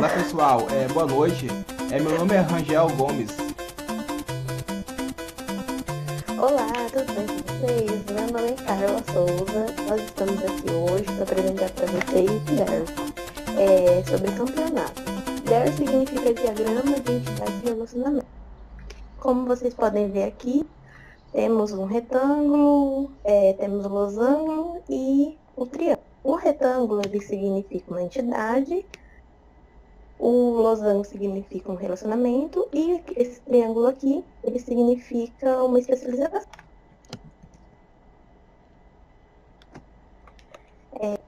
Olá pessoal, boa noite. Meu nome é Rangel Gomes. Olá, tudo bem com vocês? Meu nome é Carla Souza. Nós estamos aqui hoje para apresentar para vocês o DER, sobre campeonato. DER significa Diagrama de Entidade de Relacionamento. Como vocês podem ver aqui, temos um retângulo, temos um losango e o triângulo. O retângulo ele significa uma entidade, o losango significa um relacionamento e esse triângulo aqui ele significa uma especialização.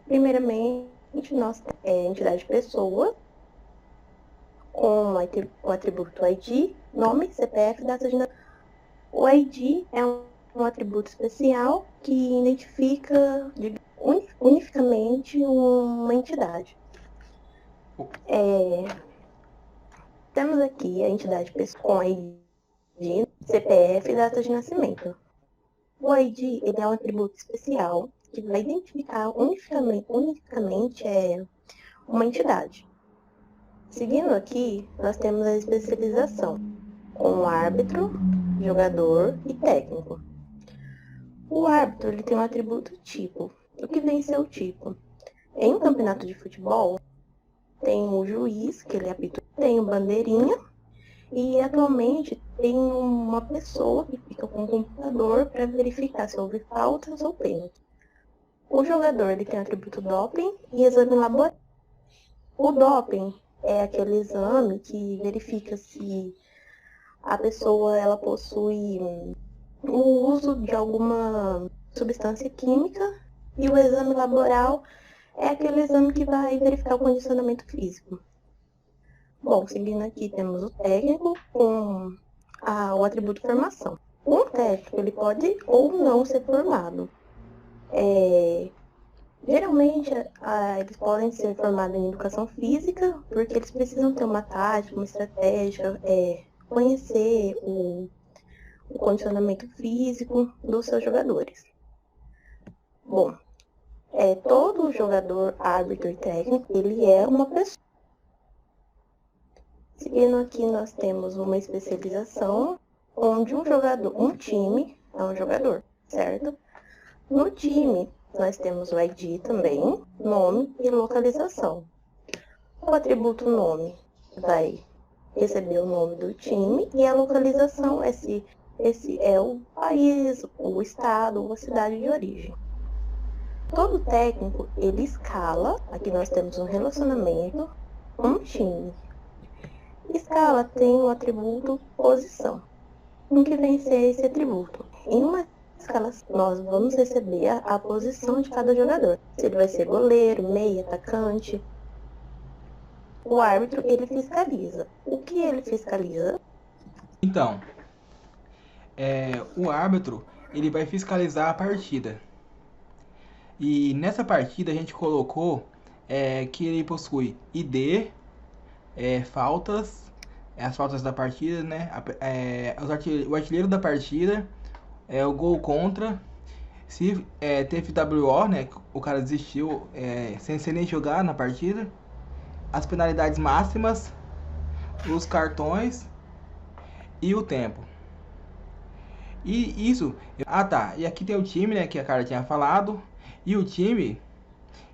Primeiramente, nós temos entidade pessoa, com o atributo ID, nome, CPF, data de nascimento. O ID é um atributo especial que identifica unificamente uma entidade. Temos aqui a entidade pessoa com ID, CPF e data de nascimento. O ID ele é um atributo especial que vai identificar unicamente uma entidade. Seguindo aqui, nós temos a especialização com árbitro, jogador e técnico. O árbitro ele tem um atributo tipo. O que vem ser o tipo? Em um campeonato de futebol, tem o juiz, que ele apita, tem o bandeirinha, e atualmente tem uma pessoa que fica com o computador para verificar se houve faltas ou pênalti. O jogador ele tem o atributo doping e exame laboratório. O doping é aquele exame que verifica se a pessoa ela possui o uso de alguma substância química, e o exame laboral é aquele exame que vai verificar o condicionamento físico. Bom, seguindo aqui temos o técnico com o atributo formação. Um técnico ele pode ou não ser formado. Geralmente, eles podem ser formados em educação física, porque eles precisam ter uma tática, uma estratégia, conhecer o condicionamento físico dos seus jogadores. Bom, todo jogador, árbitro e técnico, ele é uma pessoa. Seguindo aqui, nós temos uma especialização, onde um time é um jogador, certo? No time, nós temos o ID também, nome e localização. O atributo nome vai receber o nome do time e a localização esse é o país, o estado ou a cidade de origem. Todo técnico, ele escala, aqui nós temos um relacionamento, um time. Escala tem o atributo posição. O que vem ser esse atributo? Em uma escala, nós vamos receber a posição de cada jogador. Se ele vai ser goleiro, meia, atacante. O árbitro, ele fiscaliza. O que ele fiscaliza? Então, o árbitro ele vai fiscalizar a partida. E nessa partida a gente colocou que ele possui ID, faltas, as faltas da partida, né? O artilheiro da partida, o gol contra. Se teve WO, né? O cara desistiu sem nem jogar na partida. As penalidades máximas, os cartões e o tempo. E isso. E aqui tem o time, né? Que a cara tinha falado. E o time,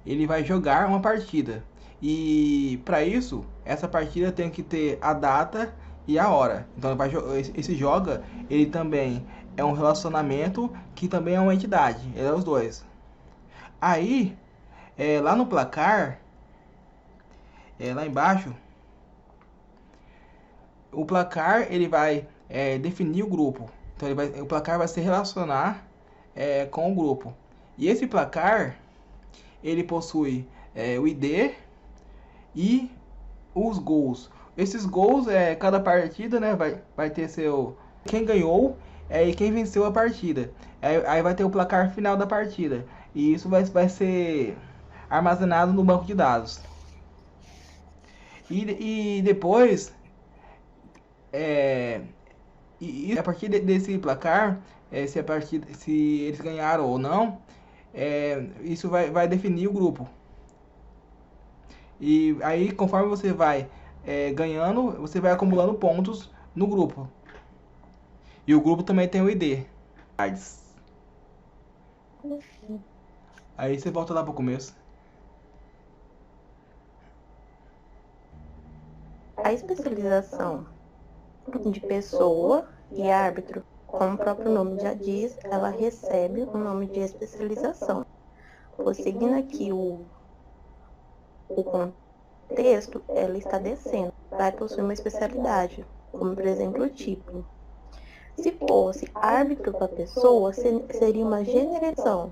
ele vai jogar uma partida. E para isso, essa partida tem que ter a data e a hora. Então esse joga, ele também é um relacionamento que também é uma entidade. Ele é os dois. Aí, lá no placar, lá embaixo, o placar ele vai definir o grupo. Então o placar vai se relacionar com o grupo. E esse placar ele possui o ID e os gols. Esses gols cada partida, né, vai ter seu quem ganhou e quem venceu a partida. Aí vai ter o placar final da partida. E isso vai ser armazenado no banco de dados. E depois e a partir desse placar, se eles ganharam ou não, isso vai definir o grupo. E aí, conforme você vai ganhando, você vai acumulando pontos no grupo. E o grupo também tem o ID. Aí você volta lá pro começo. A especialização de pessoa e árbitro, como o próprio nome já diz, ela recebe o nome de especialização. Vou seguindo aqui o contexto, ela está descendo, vai possuir uma especialidade, como por exemplo o título. Se fosse árbitro para pessoa, seria uma generação,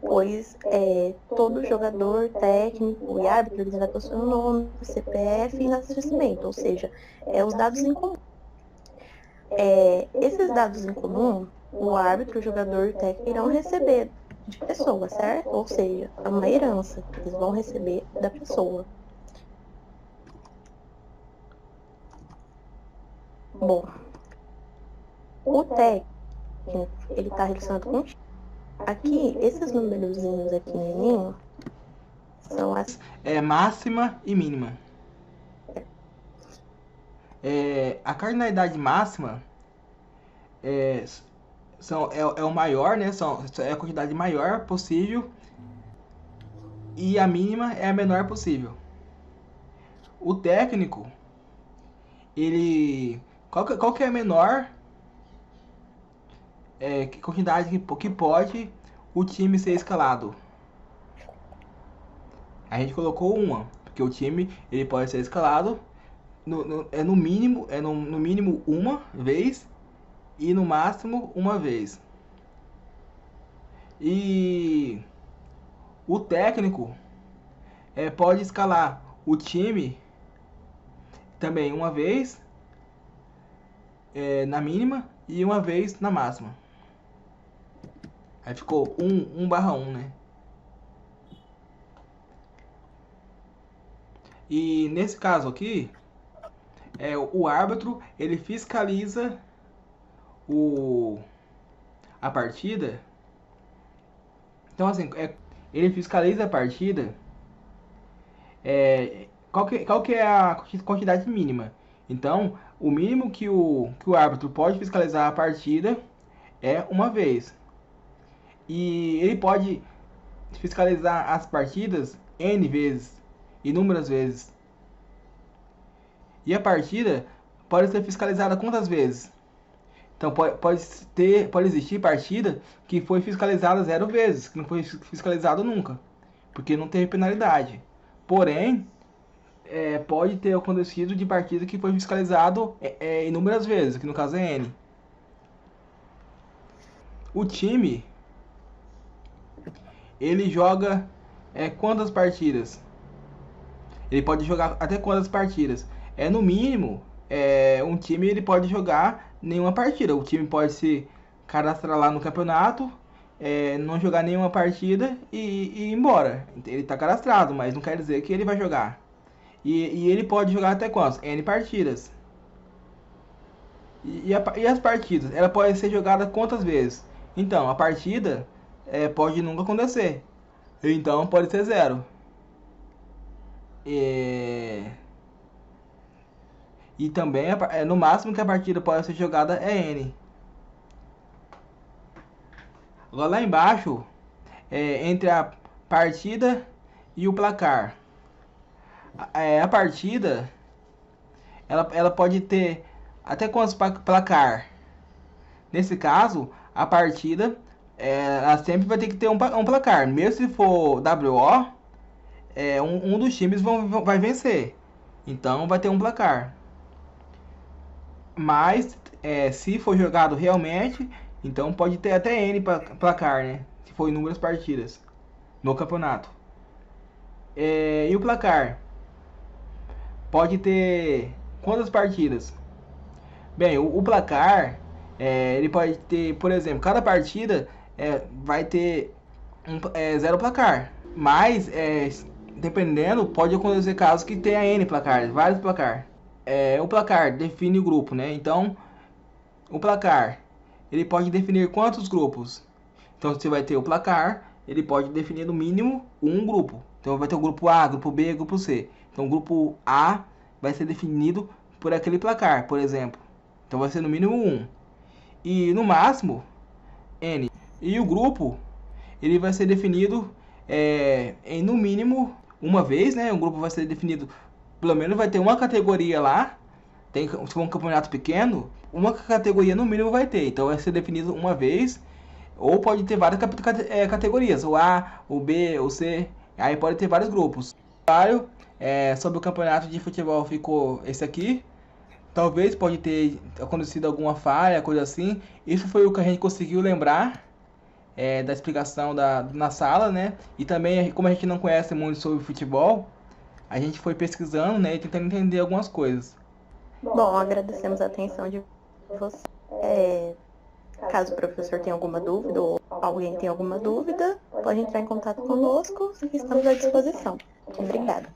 pois todo jogador, técnico e árbitro eles vai possuir um nome, CPF e nascimento, ou seja, os dados em comum. Esses dados em comum, o árbitro, o jogador e o técnico irão receber de pessoa, certo? Ou seja, é uma herança que eles vão receber da pessoa. Bom, o técnico, ele está relacionado com o time. Aqui, esses númerozinhos aqui, menino, são as... máxima e mínima. A cardinalidade máxima é o maior, né? É a quantidade maior possível. E a mínima é a menor possível. O técnico, ele... Qual que é a menor quantidade que pode o time ser escalado? A gente colocou uma, porque o time ele pode ser escalado no mínimo uma vez e no máximo uma vez. E o técnico pode escalar o time também uma vez na mínima e uma vez na máxima. Aí ficou 1/1, né? E nesse caso aqui, o árbitro ele fiscaliza a partida. Então assim, ele fiscaliza a partida. Qual que é a quantidade mínima? Então, o mínimo que o árbitro pode fiscalizar a partida é uma vez. E ele pode fiscalizar as partidas N vezes, inúmeras vezes. E a partida pode ser fiscalizada quantas vezes? Então pode existir partida que foi fiscalizada 0 vezes, que não foi fiscalizado nunca, porque não teve penalidade. Porém, pode ter acontecido de partida que foi fiscalizado inúmeras vezes, que no caso é N. O time, ele joga quantas partidas? Ele pode jogar até quantas partidas? No mínimo, um time ele pode jogar nenhuma partida. O time pode se cadastrar lá no campeonato, não jogar nenhuma partida e ir embora. Ele está cadastrado, mas não quer dizer que ele vai jogar. E ele pode jogar até quantas? N partidas. E as partidas? Ela pode ser jogada quantas vezes? Então, a partida pode nunca acontecer. Então, pode ser 0. E também, no máximo que a partida pode ser jogada é N. Agora lá embaixo, entre a partida e o placar. A partida, ela pode ter até quantos placar? Nesse caso, a partida, ela sempre vai ter que ter um placar. Mesmo se for WO, um dos times vai vencer. Então vai ter um placar. Mas, se for jogado realmente, então pode ter até N placar, né? Se for inúmeras partidas no campeonato. E o placar? Pode ter quantas partidas? Bem, o placar, ele pode ter, por exemplo, cada partida vai ter 0 placar. Mas, dependendo, pode acontecer casos que tenha N placar, vários placar. O placar define o grupo, né? Então, o placar, ele pode definir quantos grupos? Então, você vai ter o placar, ele pode definir no mínimo um grupo. Então vai ter o grupo A, grupo B, grupo C. Então o grupo A vai ser definido por aquele placar, por exemplo. Então vai ser no mínimo 1. E no máximo N. E o grupo, ele vai ser definido em no mínimo uma vez, né? O grupo vai ser definido, pelo menos vai ter uma categoria lá. Se for um campeonato pequeno, uma categoria no mínimo vai ter. Então vai ser definido uma vez. Ou pode ter várias categorias, o A, o B, o C. Aí pode ter vários grupos. Sobre o campeonato de futebol ficou esse aqui. Talvez pode ter acontecido alguma falha, coisa assim. Isso foi o que a gente conseguiu lembrar da explicação na sala, né? E também, como a gente não conhece muito sobre futebol, a gente foi pesquisando, né? E tentando entender algumas coisas. Bom, agradecemos a atenção de você. Caso o professor tenha alguma dúvida ou alguém tenha alguma dúvida, pode entrar em contato conosco, estamos à disposição. Obrigada.